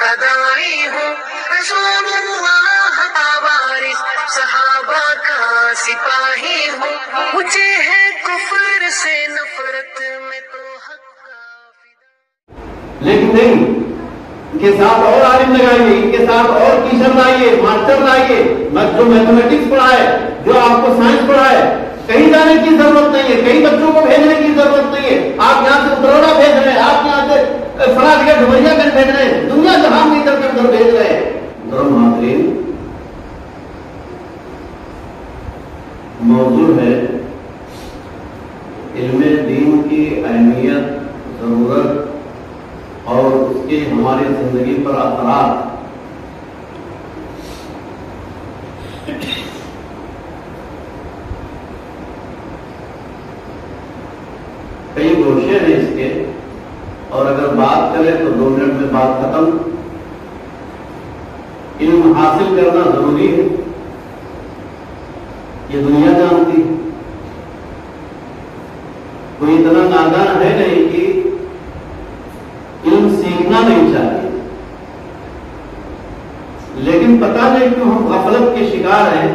کا داعی ہوں، رسول اللہ کا وارث صحابہ کا سپاہی ہوں، مجھے ہے کفر سے نفرت میں تو حق کا فدا۔ لیکن نہیں، ان کے ساتھ اور عالم لگائیے، ان کے ساتھ اور ٹیچر لائیے، ماسٹر لائیے، جو میتھمیٹکس پڑھائے، جو آپ کو سائنس پڑھائے۔ کہیں جانے کی ضرورت نہیں ہے، کئی بچوں کو بھیجنے کی ضرورت نہیں ہے۔ آپ یہاں سے اتروڑا بھیج رہے ہیں، آپ یہاں سے فلاں جگہ ڈومریا گنج بھیج رہے ہیں، دنیا جہاں کی ادھر ادھر بھیج رہے ہیں۔ محترم حاضرین، موضوع ہے علم دین کی اہمیت، ضرورت اور اس کے ہماری زندگی پر اثرات۔ کئی گوشے ہیں اس کے، اور اگر بات کریں تو 2 منٹ میں بات ختم۔ علم حاصل کرنا ضروری ہے، یہ دنیا جانتی ہے۔ کوئی اتنا نادان ہے نہیں کہ علم سیکھنا نہیں چاہیے، لیکن پتہ نہیں کیوں ہم غفلت کے شکار ہیں۔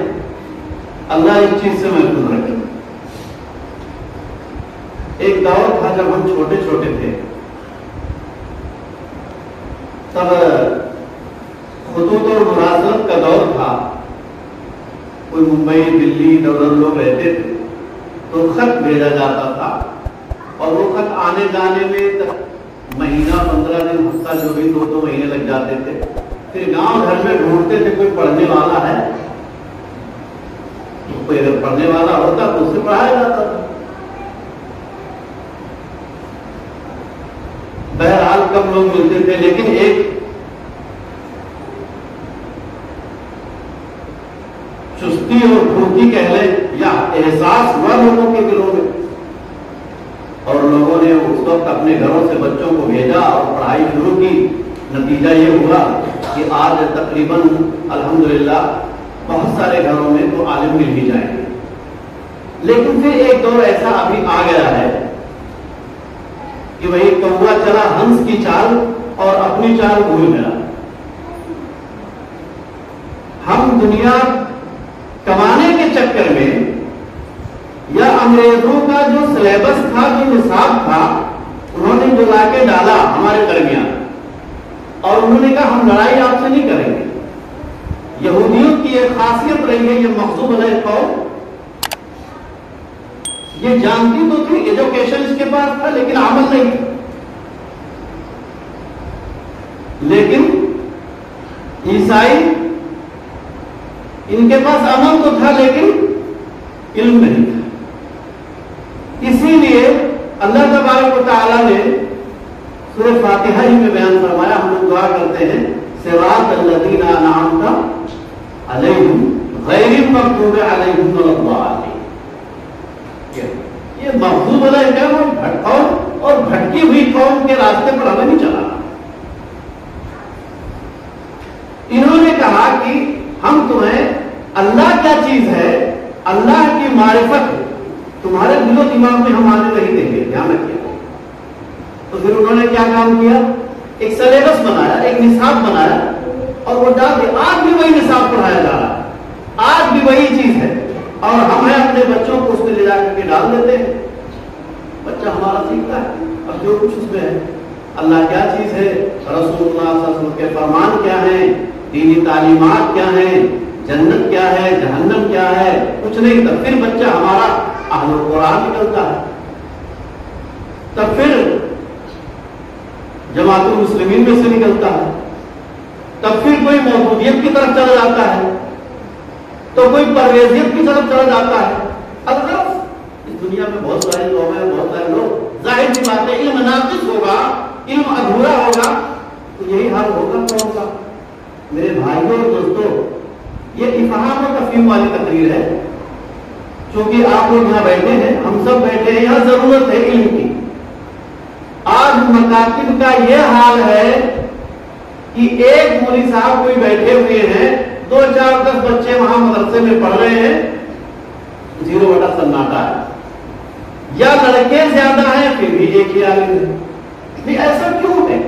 اللہ اس چیز سے محفوظ رکھے۔ ایک دور تھا جب ہم چھوٹے چھوٹے تھے، تب خطوط اور مراسلت کا دور تھا۔ کوئی ممبئی، دلی، ادھر لوگ رہتے تھے تو خط بھیجا جاتا تھا، اور وہ خط آنے جانے میں مہینہ، 15 دن، ہفتہ، جو بھی 2 مہینے لگ جاتے تھے۔ پھر گاؤں گھر میں ڈھونڈتے تھے کوئی پڑھنے والا ہے، کوئی اگر پڑھنے والا ہوتا تو اس سے پڑھایا جاتا تھا۔ بہرحال کم لوگ ملتے تھے، لیکن ایک چستی اور پھرتی کہہ لیں یا احساس ہوا لوگوں کے دلوں میں، اور لوگوں نے اس وقت اپنے گھروں سے بچوں کو بھیجا اور پڑھائی شروع کی۔ نتیجہ یہ ہوا کہ آج تقریباً الحمدللہ بہت سارے گھروں میں تو عالم مل ہی جائیں گے۔ لیکن پھر ایک دور ایسا ابھی آ گیا ہے کہ وہی کوا چلا ہنس کی چال اور اپنی چال بھول گیا۔ ہم دنیا کمانے کے چکر میں یا انگریزوں کا جو سلیبس تھا، جو نصاب تھا، انہوں نے جو لا کے ڈالا ہمارے درمیان، اور انہوں نے کہا ہم لڑائی آپ سے نہیں کریں گے۔ یہودیوں کی ایک خاصیت رہی ہے، یہ مغضوب علیہ قوم، یہ جانتی تو تھی، ایجوکیشن اس کے پاس تھا لیکن عمل نہیں تھا۔ لیکن عیسائی، ان کے پاس عمل تو تھا لیکن علم نہیں تھا۔ اسی لیے اللہ تبارک و تعالیٰ نے سورہ فاتحہ ہی میں بیان فرمایا، ہم لوگ دعا کرتے ہیں صراط الذین انعمت علیہم غیر المغضوب علیہم ولا الضالین۔ یہ مغضوب علیہ قوم اور بھٹکی ہوئی قوم کے راستے پر ہمیں نہیں چلانا۔ انہوں نے کہا کہ ہم تمہیں اللہ کیا چیز ہے، اللہ کی معرفت تمہارے دل و دماغ میں ہم آنے نہیں دیں گے، دھیان رکھیے۔ تو پھر انہوں نے کیا کام کیا، ایک سلیبس بنایا، ایک نصاب بنایا، اور وہ ڈال دیا۔ آج بھی وہی نصاب پڑھایا جا رہا ہے، آج بھی وہی چیز ہے، اور ہم اپنے بچوں کو اس میں لے جا کر کے ڈال دیتے ہیں۔ بچہ ہمارا سیکھتا ہے، اور جو کچھ اس میں ہے، اللہ کیا چیز ہے، رسول اللہ صلی اللہ علیہ وسلم کے فرمان کیا ہیں، دینی تعلیمات کیا ہیں، جنت کیا ہے، جہنم کیا ہے، کچھ نہیں۔ تب پھر بچہ ہمارا اہل القرآن نکلتا ہے، تب پھر جماعت المسلمین میں سے نکلتا ہے، تب پھر کوئی مودودیت کی طرف چلا جاتا ہے، تو کوئی پرویزیت کی طرف چلا جاتا ہے۔ اگر اس دنیا میں بہت سارے لوگ ہیں، بہت سارے لوگ، ظاہر سی بات ہے علم ناقص ہوگا، علم ادھورا ہوگا تو یہی حال ہوگا قوم کا۔ میرے بھائیوں اور دوستوں، یہ افہام و تفہیم والی تقریر ہے، چونکہ آپ لوگ یہاں بیٹھے ہیں، ہم سب بیٹھے ہیں، یہاں ضرورت ہے علم کی۔ آج مکاتب کا یہ حال ہے کہ ایک مولوی صاحب کوئی بیٹھے ہوئے ہیں، 2 4 10 بچے وہاں مدرسے میں پڑھ رہے ہیں، 0 سناٹا ہے، یا لڑکے زیادہ ہیں پھر بھی ایک ہی عالم ہے۔ ایسا کیوں ہے؟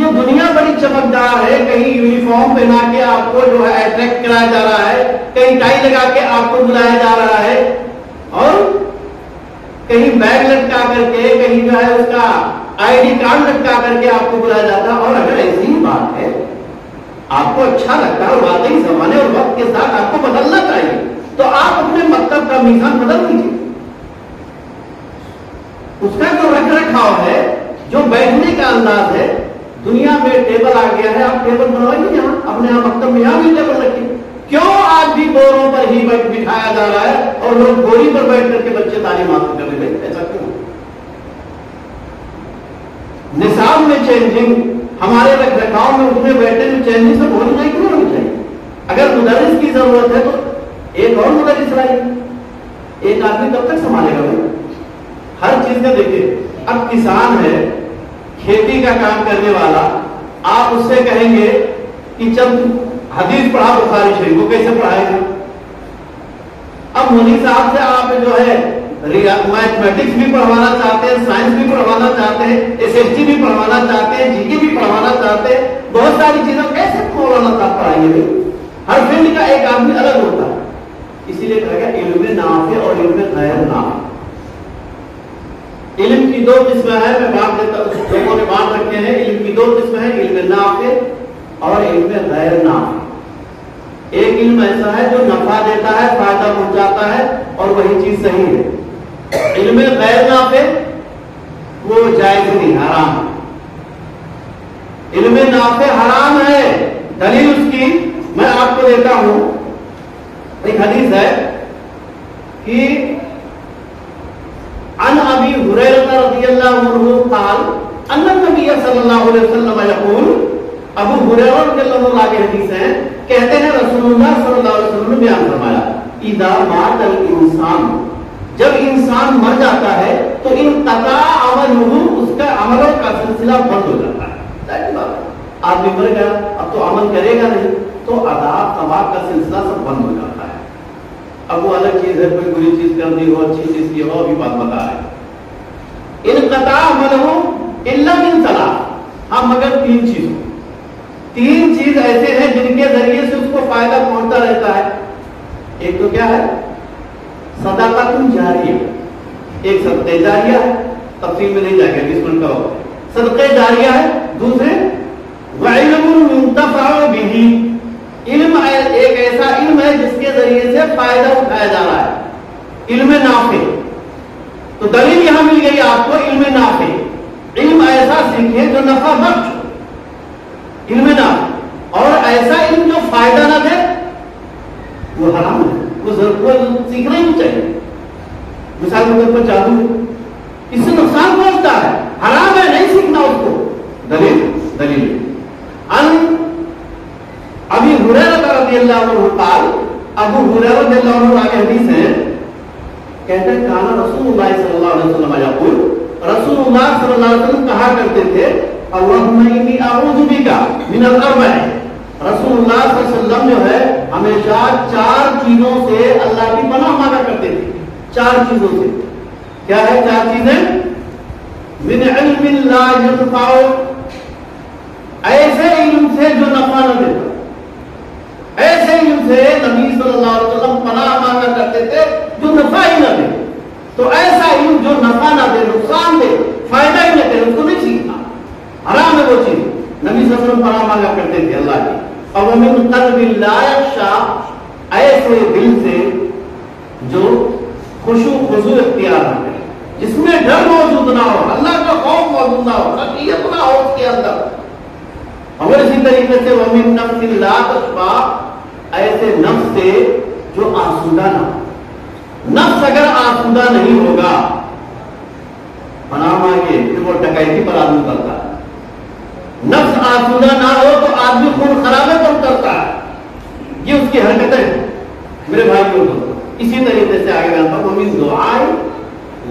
یہ دنیا بڑی چمکدار ہے، کہیں یونیفارم پہنا کے آپ کو جو ہے اٹریکٹ کرایا جا رہا ہے، کہیں ٹائی لگا کے آپ کو بلایا جا رہا ہے، اور کہیں بیگ لٹکا کر کے، کہیں جو ہے اس کا آئی ڈی کارڈ لٹکا کر کے آپ کو بلایا جاتا ہے. اور اگر ایسی ہی بات ہے، آپ کو اچھا لگتا ہے اور واقعی زمانے اور وقت کے ساتھ آپ کو بدلنا چاہیے، تو آپ اپنے مکتب کا میزان بدل دیجیے. اس کا جو رکھ رکھاؤ ہے، جو بیٹھنے کا انداز ہے، دنیا میں ٹیبل آ گیا ہے، آپ ٹیبل بنوائیے یہاں اپنے یہاں مکتب میں، یہاں بھی ٹیبل رکھیے. کیوں آج بھی بوروں پر ہی بٹھایا جا رہا ہے اور لوگ بوری پر بیٹھ کر کے بچے تعلیم حاصل کرنے لگے؟ ایسا کیوں؟ نصاب میں چینجنگ، ہمارے رکھ رکھاؤ میں اٹھنے بیٹھنے میں چینجنگ سب ہونی چاہیے. کیوں ہونی چاہیے؟ اگر مدرس کی ضرورت ہے تو ایک اور مدرس لائیے. ایک آدمی کب تک سنبھالے گا؟ ہر چیز کا دیکھیے. اب کسان ہے، کھیتی کا کام کرنے والا، آپ اس سے کہیں گے کہ چند حدیث پڑھا بخاری شریف، وہ کیسے پڑھائے گا؟ اب مودی صاحب سے آپ جو ہے میتھمیٹکس بھی پڑھوانا چاہتے ہیں، سائنس بھی پڑھوانا چاہتے ہیں، SST بھی پڑھوانا چاہتے ہیں، GK بھی پڑھوانا چاہتے ہیں، بہت ساری چیزیں کیسے مولانا صاحب پڑھائیں گے؟ ہر فیلڈ کا ایک آدمی الگ ہوتا ہے. اسی لیے کہا گیا علم نافع اور علم غیر نافع. علم کی دو قسمیں ہیں، میں بات دیتا ہوں، لوگوں نے بات رکھے ہیں. علم کی دو قسمیں ہیں، علم نافع اور علم غیر نافع. ایک علم ایسا ہے جو نفع دیتا ہے، فائدہ پہنچاتا ہے اور وہی چیز صحیح ہے. علم غیر نافع وہ جائز نہیں، حرام ہے. علم نافع حرام ہے. دلیل اس کی میں آپ کو دیتا ہوں. ایک حدیث ہے کہ عن ابی ہریرہ رضی اللہ عنہ قال ان النبی صلی اللہ علیہ وسلم یقول، ابو ہریرہ رضی اللہ عنہ کی حدیث ہے، کہتے ہیں رسول اللہ صلی اللہ علیہ وسلم نے بیان فرمایا، اذا مات الانسان، جب انسان مر جاتا ہے تو انقطع عملہ، اس کا عملوں کا سلسلہ بند ہو جاتا ہے. آدمی مر گیا، اب تو عمل کرے گا نہیں، تو عذاب ثواب کا سلسلہ سب بند ہو جاتا ہے. اب وہ الگ چیز ہے، کوئی بری چیز کرنی ہو، اچھی چیز کی ہو، ابھی بات بتا رہے ہیں. انقطع عملہ الا من ثلاث، ہاں مگر تین چیزوں، تین چیز ایسے ہیں جن کے ذریعے سے اس کو فائدہ پہنچتا رہتا ہے. ایک تو کیا ہے؟ صدقۃ جاریہ. ایک صدقہ جاریہ ہے، تفصیل میں نہیں جائے گا، 20 منٹ کا ہو. صدقہ جاریہ ہے. دوسرے وعلم ينتفع به، علم ایک ایسا علم ہے جس کے ذریعے سے فائدہ اٹھایا جا رہا ہے، علم نافع. تو دلیل یہاں مل گئی آپ کو، علم نافع. علم ایسا سیکھیں جو نفع بخش، علم نافع. اور ایسا علم جو فائدہ نہ دے وہ حرام ہے، وہ سیکھنا ہی چاہیے. مثال کے طور پر جادو، اس سے نقصان پہنچتا ہے، حرام ہے، نہیں سیکھنا اس کو. دلیل ان ابی ہریرہ رضی اللہ عنہ قال، ابو ہریرہ رضی اللہ عنہ کی حدیث ہے، کہتے ہیں کان رسول اللہ صلی اللہ علیہ وسلم یقول، رسول اللہ صلی اللہ علیہ وسلم کہا کرتے تھے، اللہم انی اعوذ بک من الاربع. رسول اللہ صلی اللہ علیہ وسلم جو ہے ہمیشہ چار چیزوں سے اللہ کی پناہ مانگا کرتے تھے. چار چیزوں سے. کیا ہے چار چیزیں؟ من علم لا ينفع، ایسے علم سے جو نفع نہ دیتا. ایسے علم سے نبی صلی اللہ علیہ وسلم پناہ مانگا کرتے تھے جو نفع ہی نہ دے. تو ایسا علم جو نفع نہ دے، نقصان دے، فائدہ ہی نہ دے، اس کو نہیں سیکھنا، حرام ہے وہ چیز. نبی صلی اللہ علیہ وسلم پناہ مانگا کرتے تھے اللہ کی. اور ومن قلب لا یخشع، ایسے دل سے جو خشوع خضوع اختیار نہ کرے، جس میں ڈر موجود نہ ہو، اللہ کا خوف موجود نہ ہو، خشیت نہ ہو اس کے اندر. اور اسی طریقے سے ومن نفس لا تشبع، ایسے نفس سے جو آسودہ نہ ہو. نفس اگر آسودہ نہیں ہوگا، پناہ مانگے پھر وہ ڈکیتی پر آدمی کرتا ہے. نفس آسودہ نہ ہو تو آدمی خون خرابے پر کرتا ہے. یہ اس کی حرکتیں ہیں میرے بھائیوں کو. اسی طریقے سے آگے بڑھتا ہوں، ومن دعائے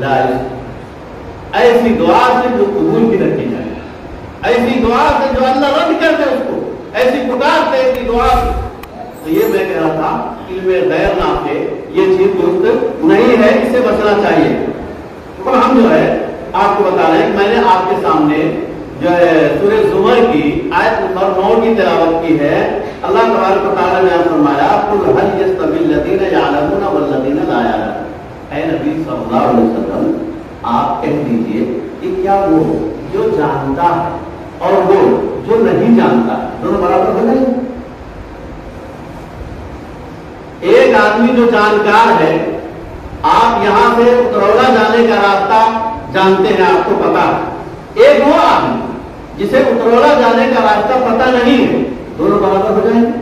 لا یستجاب، ایسی دعا سے جو قبول بھی رکھی جائے، ایسی دعا سے جو اللہ رد کر دے اس کو، ایسی پکار سے، ایسی دعا سے. تو یہ میں کہہ رہا تھا، علم غیر نافع یہ چیز درست نہیں ہے، اس سے بچنا چاہیے. اور ہم جو ہے آپ کو بتا رہے ہیں کہ میں نے آپ کے سامنے جو ہے سورہ زمر کی آیت نمبر 9 کی تلاوت کی ہے. اللہ تبارک و تعالیٰ نے فرمایا قل هل يستوي الذين يعلمون والذين لا يعلمون. اے نبی صلی اللہ علیہ وسلم آپ کہہ دیجئے کہ کیا وہ جو جانتا ہے اور وہ جو نہیں جانتا دونوں برابر ہو جائیں گے؟ ایک آدمی جو جانکار ہے، آپ یہاں سے اترولہ جانے کا راستہ جانتے ہیں، آپ کو پتا ہے. ایک وہ آدمی جسے اترولہ جانے کا راستہ پتا نہیں ہے، دونوں برابر ہو جائیں گے؟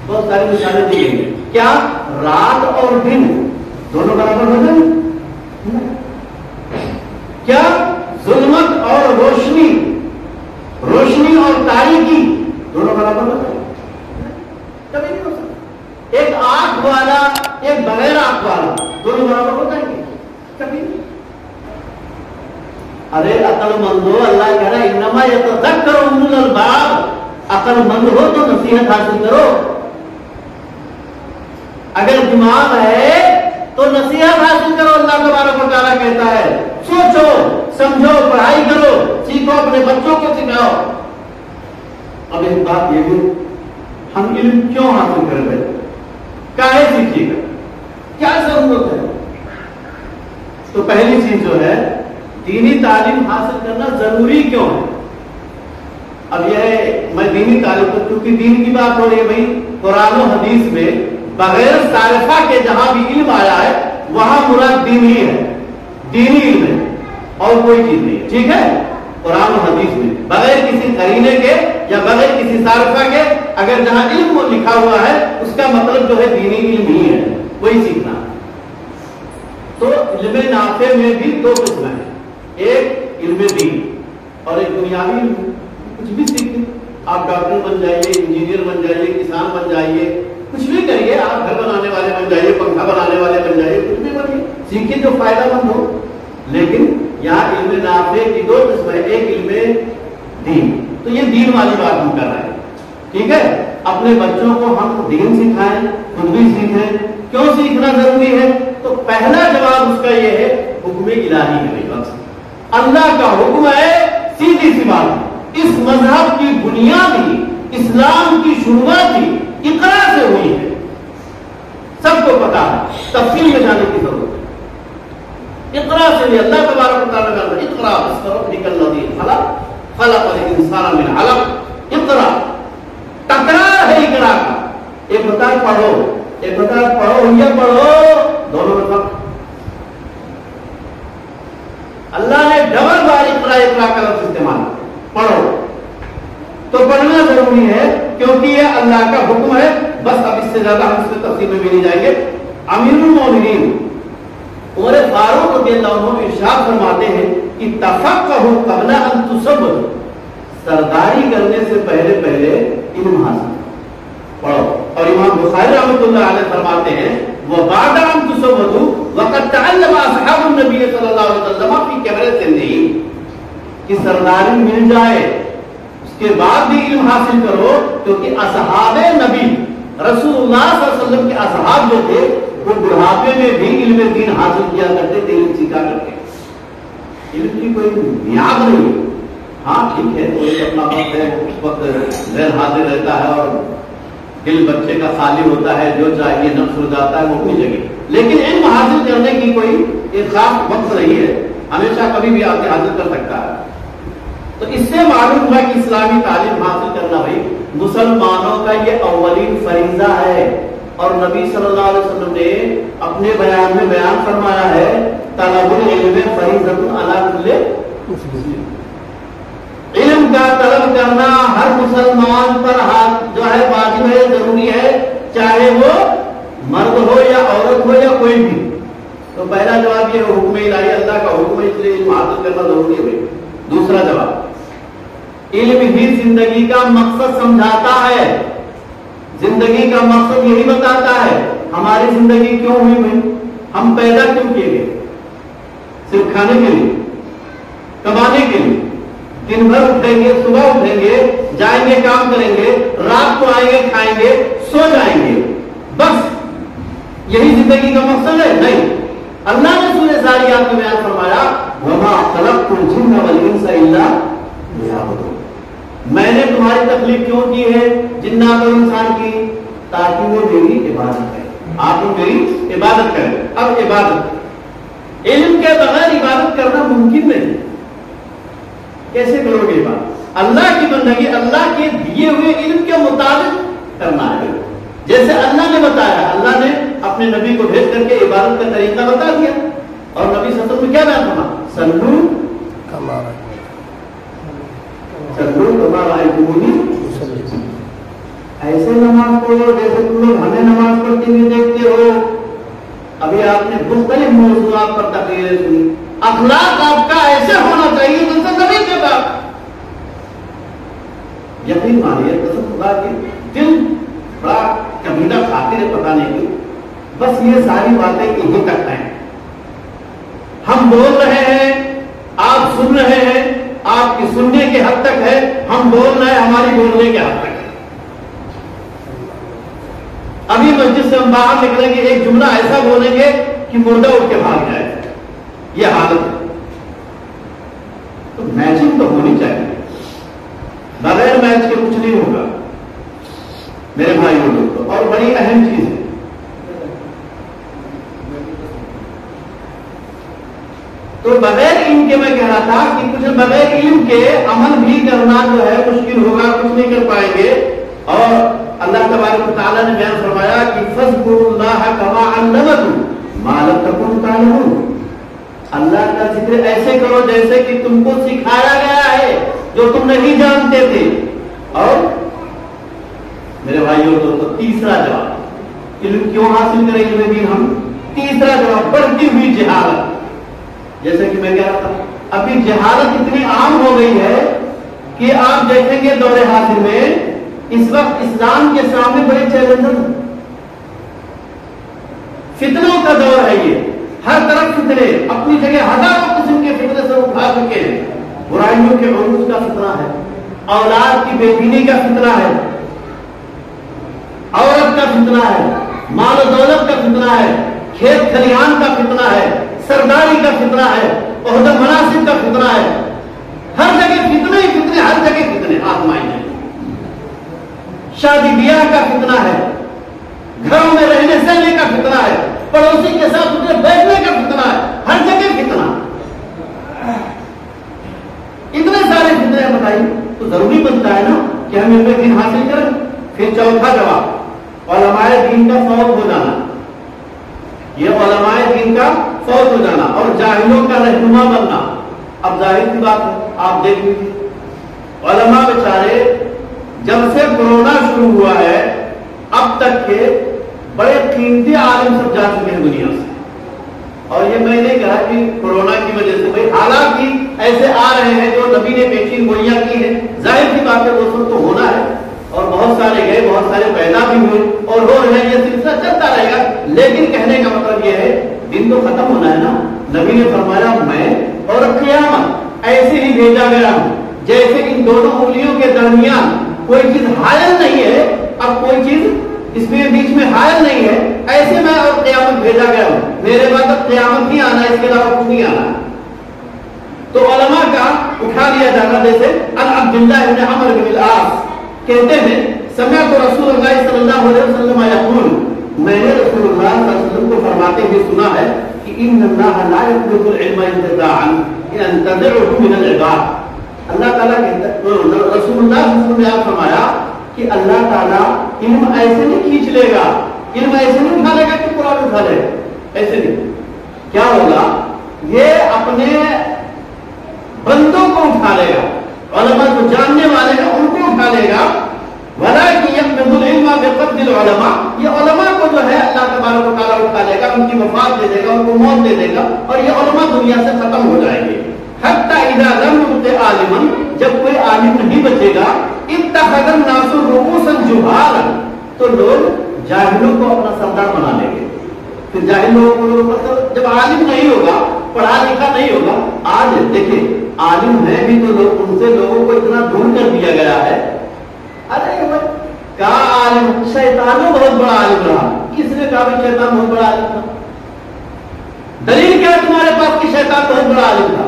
بہت ساری مثالیں دی گئی ہیں. کیا رات اور دن دونوں برابر ہو جائیں گے؟ کیا ظلمت اور روشنی، روشنی اور تاریکی دونوں برابر ہو جائیں گے؟ کبھی نہیں ہو سکتا. ایک آنکھ والا ایک بغیر آنکھ والا دونوں برابر ہو جائیں گے؟ کبھی نہیں. ارے عقل مند ہو، اللہ کہہ رہا ہے انما یتذکر اولو الالباب. عقل مند ہو تو نصیحت حاصل کرو. اگر دماغ ہے تو نصیحت حاصل کرو. اللہ تبارک و تعالیٰ کہتا ہے سوچو سمجھو پڑھائی کرو سیکھو اپنے بچوں کو سکھاؤ. اب ایک بات یہ بھی ہم علم کیوں حاصل کر رہے ہیں؟ کاہے سیکھیے گا؟ کیا ضرورت ہے؟ تو پہلی چیز جو ہے دینی تعلیم حاصل کرنا ضروری کیوں ہے؟ اب یہ میں دینی تعلیم کو کیونکہ دین کی بات ہو رہی ہے بھائی، قرآن و حدیث میں بغیر صارفہ کے جہاں بھی علم آیا ہے وہاں مراد دین ہی ہے، دینی علم ہے اور کوئی چیز نہیں. ٹھیک ہے؟ قرآن و حدیث میں بغیر کسی قرینے کے یا بغیر کسی صارفہ کے اگر جہاں علم لکھا ہوا ہے اس کا مطلب جو ہے دینی علم ہی ہے، وہی سیکھنا. تو علم نافع میں بھی دو قسم ہیں، ایک علم دین اور ایک دنیاوی علم. کچھ بھی سیکھیں، آپ ڈاکٹر بن جائیے، انجینئر بن جائیے، کسان بن جائیے، کچھ بھی کریے، آپ گھر بنانے والے بن جائیے، پنکھا بنانے والے بن جائیے، کچھ بھی بنیے، سیکھیے جو فائدہ مند ہو. لیکن یہاں علم نافع کی دو قسم ہے، ایک علم دین. تو یہ دین والی بات ہم کر رہے ہیں. ٹھیک ہے؟ اپنے بچوں کو ہم دین سکھائیں، خود بھی سیکھیں. کیوں سیکھنا ضروری ہے؟ تو پہلا جواب اس کا یہ ہے حکم الہی ہے. بس اللہ کا حکم ہے، سیدھی سی بات. اس مذہب کی بنیاد ہی، اسلام کی شروعات ہی اقرا سے ہوئی ہے. سب کو پتا ہے، تفصیل میں جانے کی ضرورت ہے. اقرا سے بھی اللہ تبارک و تعالیٰ کا اقرا بسم ربک الذی خلق خلق الانسان من علق. اقرا تکرار ہے اقرا کا. ایک ہوتا ہے پڑھو، ایک ہوتا ہے پڑھو یا پڑھو، دونوں میں فرق. اللہ نے ڈبل بار اقرا اقرا کا لفظ استعمال پڑھو. تو پڑھنا ضروری ہے کیونکہ یہ اللہ کا حکم ہے. بس اب اس سے زیادہ ہم اس میں تفصیل میں بھی نہیں جائیں گے. امیر المومنین عمر فاروق رضی اللہ عنہ ارشاد فرماتے ہیں کہ تفقہوا قبل ان تصبوا. سرداری کرنے سے پہلے علم حاصل پڑھو. اور امام بخاری رحمۃ اللہ علیہ فرماتے ہیں وبعد ان تصبوا وقد تعلم اصحاب النبی صلی اللہ علیہ وسلم فی کبر سنہم. کہ سرداری مل جائے اس کے بعد بھی علم حاصل کرو، کیونکہ اصحاب نبی رسول اللہ صلی اللہ علیہ وسلم کے اصحاب جو تھے وہ بڑھاپے میں بھی علم دین حاصل کیا کرتے تھے، علم سیکھا کرتے. علم کی کوئی میعاد نہیں ہے. ہاں ٹھیک ہے، تو ایک اپنا وقت ہے، اس وقت ذہن حاضر رہتا ہے اور دل بچے کا خالی ہوتا ہے، جو چاہیے نفس ہو جاتا ہے وہ اپنی جگہ. لیکن علم حاصل کرنے کی کوئی ایک خاص وقت نہیں ہے، ہمیشہ کبھی بھی آپ حاصل کر سکتا ہے. تو اس سے معلوم ہوا کہ اسلامی تعلیم حاصل کرنا بھائی مسلمانوں کا یہ اولین فریضہ ہے. اور نبی صلی اللہ علیہ وسلم نے اپنے بیان میں بیان فرمایا ہے طلب العلم فریضۃ علی کل مسلم. علم کا طلب کرنا ہر مسلمان پر جو ہے واجب ہے، ضروری ہے، چاہے وہ مرد ہو یا عورت ہو یا کوئی بھی. تو پہلا جواب یہ حکم الہی، اللہ کا حکم ہے، اس لیے علم حاصل کرنا ضروری ہے. دوسرا جواب علم ہی زندگی کا مقصد سمجھاتا ہے. زندگی کا مقصد یہی بتاتا ہے. ہماری زندگی کیوں ہوئی بھائی؟ ہم پیدا کیوں کیے گئے؟ صرف کھانے کے لیے، کمانے کے لیے. دن بھر اٹھیں گے، صبح اٹھیں گے، جائیں گے کام کریں گے، رات کو آئیں گے کھائیں گے سو جائیں گے، بس یہی زندگی کا مقصد ہے؟ نہیں. اللہ نے سورہ ذاریات میں بیان فرمایا وما خلقت الجن والانس الا لیعبدون، میں نے تمہاری تخلیق کیوں کی ہے جنات اور انسان کی؟ تاکہ وہ میری عبادت کریں، آپ لوگ میری عبادت کریں۔ اب عبادت، علم کے بغیر عبادت کرنا ممکن نہیں، کیسے کرو گے بات؟ اللہ کی بندگی اللہ کے دیے ہوئے علم کے مطابق کرنا ہے، جیسے اللہ نے بتایا، اللہ نے اپنے نبی کو بھیج کر کے عبادت کا طریقہ بتا دیا، اور نبی صلی اللہ علیہ وسلم کیا بیان فرمایا؟ صلو کما رأیتمونی اصلی، ایسے نماز پڑھو جیسے تم لوگ ہمیں نماز پڑھتے ہوئے دیکھتے ہو۔ ابھی آپ نے مختلف موضوعات پر تقریریں سنی، اخلاق آپ کا ایسے ہونا چاہیے جیسے نبی کے بعد، یقین مانیے قسم خدا کی دل بڑا کبیرہ خاطر ہے، پتہ نہیں کیوں بس یہ ساری باتیں یہی تک ہیں، ہم بول رہے ہیں آپ سن رہے ہیں، آپ کی سننے کے حد تک ہے، ہم بول رہے ہیں ہماری بولنے کے حد تک ہے۔ ابھی مسجد سے ہم باہر نکلیں گے ایک جملہ ایسا بولیں گے کہ مردہ اٹھ کے بھاگ جائے، یہ حالت ہے۔ تو میچنگ تو ہونی چاہیے، بغیر میچ کے کچھ نہیں ہوگا میرے بھائیوں لوگ، اور بڑی اہم چیز ہے۔ تو بغیر علم کے میں کہہ رہا تھا کہ کچھ بغیر علم کے عمل بھی کرنا جو ہے مشکل ہوگا، کچھ نہیں کر پائیں گے۔ اور اللہ تبارک و تعالیٰ نے بیان فرمایا کہ فاذکروا اللہ کما علمکم ما لم تکونوا تعلمون، اللہ کا ذکر ایسے کرو جیسے کہ تم کو سکھایا گیا ہے جو تم نہیں جانتے تھے۔ اور میرے بھائیوں تو تیسرا جواب، علم کیوں حاصل کریں علم دین ہم؟ تیسرا جواب بڑھتی ہوئی جہالت، جیسے کہ میں کہہ رہا تھا ابھی جہالت اتنی عام ہو گئی ہے کہ آپ دیکھیں گے دور حاضر میں اس وقت اسلام کے سامنے بڑے چیلنجز ہیں، فتنوں کا دور ہے، یہ ہر طرف فتنے، اپنی جگہ ہزاروں قسم کے فتنے سے اٹھا چکے ہیں، برائیوں کے عروج کا فتنہ ہے، اولاد کی بے دینی کا فتنہ ہے، عورت کا فتنہ ہے، مال و دولت کا فتنہ ہے، کھیت کھلیان کا فتنہ ہے، سرداری کا فتنہ ہے، عہدہ مناصب کا فتنہ ہے، ہر جگہ فتنے ہی فتنے، ہر جگہ فتنے آزمائش ہے، شادی بیاہ کا فتنہ ہے، گھروں میں رہنے سہنے کا فتنہ ہے، پڑوسی کے ساتھ اٹھنے بیٹھنے کا فتنہ ہے، ہر جگہ فتنہ، اتنے سارے فتنے بتائیے تو ضروری بنتا ہے نا کہ ہم ان پہ دین حاصل کریں۔ پھر چوتھا جواب، علماء دین کا فوت ہو جانا، یہ علماء دین کا فوت ہو جانا اور جاہلوں کا رہنما بننا۔ اب ظاہر کی بات ہے، آپ دیکھ لیجیے علماء بیچارے جب سے کورونا شروع ہوا ہے اب تک کے بڑے قیمتی عالم سب جا چکے ہیں دنیا سے، اور یہ میں نہیں کہا کہ کورونا کی وجہ سے، بھائی حالات بھی ایسے آ رہے ہیں جو نبی نے پیشین گوئیاں کی ہیں، ظاہر کی بات ہے وہ سب تو ہونا ہے، اور بہت سارے گئے، بہت سارے پیدا بھی ہوئے اور ہو رہے ہیں، یہ سلسلہ چلتا رہے گا، لیکن کہنے کا مطلب یہ ہے دن تو ختم ہونا ہے نا۔ نبی نے فرمایا میں اور قیامت ایسے ہی بھیجا گیا ہوں جیسے ان دونوں انگلیوں کے درمیان کوئی چیز حائل نہیں ہے، اب کوئی چیز اس میں بیچ میں حائل نہیں ہے، ایسے میں اور قیامت بھیجا گیا ہوں، میرے بعد اب قیامت ہی آنا ہے، اس کے علاوہ کچھ نہیں آنا۔ تو علماء کا اٹھا لیا جانا، جیسے عن عبداللہ بن عمرو بن العاص کہتے ہیں سمعت رسول اللہ صلی اللہ علیہ وسلم یقول، میں نے رسول اللہ صلی اللہ علیہ وسلم کو فرماتے ہوئے سنا ہے کہ ان اللہ لا يطلب العلم انتزاعا ينتزعه من العباد، اللہ تعالیٰ رسول اللہ صلی اللہ علیہ وسلم نے فرمایا کہ اللہ تعالیٰ علم ایسے نہیں کھینچ لے گا، علم ایسے نہیں اٹھا لے گا کہ قرآن اٹھا لے گا، ایسے نہیں، کیا ہوگا یہ اپنے بندوں کو اٹھا لے گا، علماء جو جاننے والے ہیں ان کو اٹھا لے گا، وَلَٰكِن يَقْبِضُ الْعِلْمَ بِقَبْضِ الْعُلَمَاءِ، یہ علماء کو جو ہے اللہ تبارک و تعالیٰ اٹھا لے گا، ان کی وفات دے دے گا، ان کو موت دے دے گا، اور یہ علماء دنیا سے ختم ہو جائیں گے۔ حَتَّى إِذَا لَمْ يُبْقِ عَالِمًا، جب کوئی عالم نہیں بچے گا، اتَّخَذَ النَّاسُ رُءُوسًا جُهَالًا، تو لوگ جاہلوں کو اپنا سردار بنا لیں گے۔ پھر جاہل لوگوں کو جب عالم نہیں ہوگا، پڑھا لکھا نہیں ہوگا، آج دیکھیں عالم ہے بھی تو لوگ ان سے لوگوں کو اتنا دور کر دیا گیا ہے، ارے کہا عالم، شیطانوں بہت بڑا عالم رہا، کس نے کہا شیطان بہت بڑا عالم تھا؟ دلیل کیا ہے تمہارے پاس کہ شیطان بہت بڑا عالم تھا؟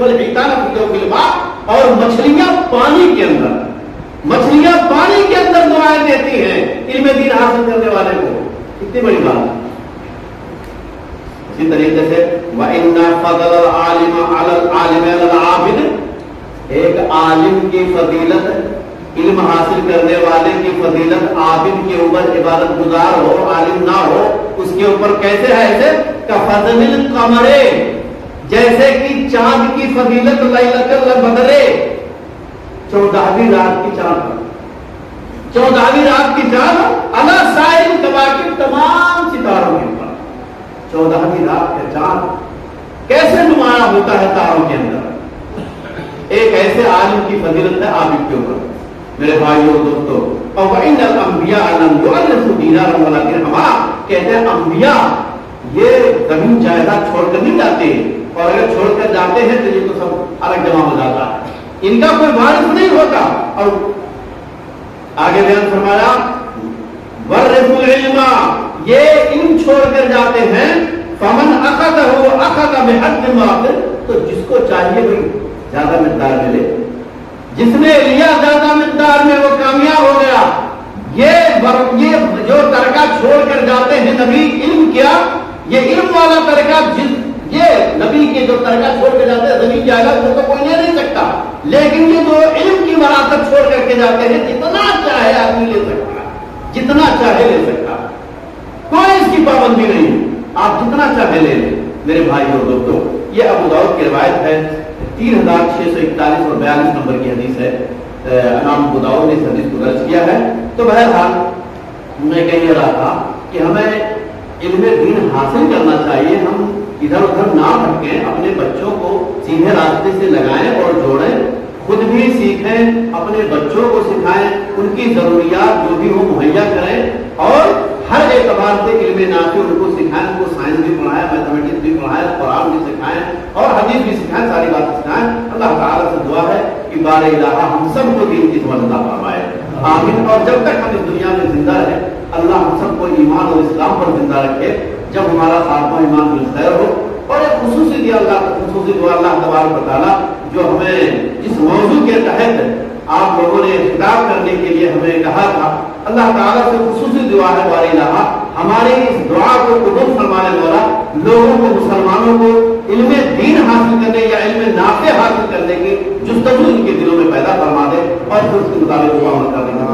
والحیتان فی جوف الماء، اور مچھلیاں پانی کے اندر، مچھلیاں پانی کے اندر دعائیں دیتی ہیں علم دین حاصل کرنے والے کو. کتنی بڑی بات ہے. اسی طریقے سے وَإِنَّ فَضْلَ الْعَالِمَ عَلَى الْعَالِمِ عَلَى الْعَابِدِ، ایک عالم کی فضیلت، علم حاصل کرنے والے کی فضیلت عابد کے اوپر، عبادت گزار ہو عالم نہ ہو اس کے اوپر کیسے ہے؟ ایسے کفضل القمر، جیسے کہ چاند کی فضیلت لیلۃ البدر، 14ویں رات کی چاند، 14ویں رات کی چاند علی سائر الکواکب، تمام ستاروں کے اوپر 14ویں رات کا چاند کیسے نمایاں ہوتا ہے تاروں کے اندر. ایک ایسے عالم کی فضیلت ہے عابد کے اوپر میرے بھائیوں اور دوستوں. اور وَإِنَّ الْأَنْبِيَاءَ لَمْ يُعَلِّفُوا دِينَارًا وَلَا دِرْهَمًا، کہتے ہیں انبیاء یہ زمین جائیداد چھوڑ کر نہیں جاتے ہیں، اور اگر چھوڑ کر جاتے ہیں تو یہ تو سب الگ جمع ہو جاتا ہے، ان کا کوئی وارث نہیں ہوتا. اور آگے بیان فرمایا وَرِثُوا الْعِلْمَ، یہ علم چھوڑ کر جاتے ہیں. فَمَنْ أَخَذَهُ أَخَذَ بِحَدٍّ وَافِرٍ، تو جس کو چاہیے وہی زیادہ مقدار میں لے، جس نے لیا زیادہ مقدار میں وہ کامیاب ہو گیا. یہ جو ترکہ چھوڑ کر جاتے ہیں نبی علم کیا، یہ علم والا ترکہ، یہ نبی کے جو ترکہ چھوڑ کے جاتے ہیں زمین جائیداد وہ تو کوئی لے نہیں سکتا، لیکن یہ جو علم کی وراثت چھوڑ کر کے جاتے ہیں جتنا چاہے آدمی لے سکتا، جتنا چاہے لے سکتا، کوئی اس کی پابندی نہیں، آپ جتنا چاہے لے لیں. میرے بھائی اور دوستوں، یہ ابو داؤد کی روایت ہے، 3641 اور 42 نمبر کی حدیث ہے. امام ابو داؤد نے اس حدیث کو درج کیا ہے. تو بہرحال میں کہہ یہ رہا تھا کہ ہمیں علم دین حاصل کرنا چاہیے، ہم ادھر ادھر نہ بھٹکیں، اپنے بچوں کو سیدھے راستے سے لگائیں اور جوڑیں، خود بھی سیکھیں، اپنے بچوں کو سکھائیں، ان کی ضروریات جو بھی ہو مہیا کریں، اور ہر اعتبار سے علم نافع ان کو سکھائیں، ان کو سائنس بھی پڑھائیں، میتھمیٹکس بھی پڑھائیں، قرآن بھی سکھائیں اور حدیث بھی سکھائیں، ساری باتیں سکھائیں. اللہ تعالیٰ سے دعا ہے کہ بار الہ ہم سب کو دین کی سمجھ عطا فرمائے، آمین. اور جب تک ہم اس دنیا میں زندہ رہیں اللہ ہم سب کو ایمان اور اسلام پر زندہ رکھے، جب ہمارا خاتمہ ایمان بالخیر ہو. اور ایک خصوصی دعا اللہ تبارک و تعالیٰ جو ہمیں جس موضوع کے تحت آپ لوگوں نے خطاب کرنے کے لیے ہمیں کہا تھا، اللہ تعالیٰ سے خصوصی دعا ہے بار الہ ہماری اس دعا کو قبول فرمانے والا، لوگوں کو، مسلمانوں کو علم دین حاصل کرنے یا علم نافع حاصل کرنے کی جستجو ان کے دلوں میں پیدا فرما دے، اور پھر اس کے مطابق عمل کرنے کا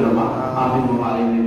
فرما. آمین.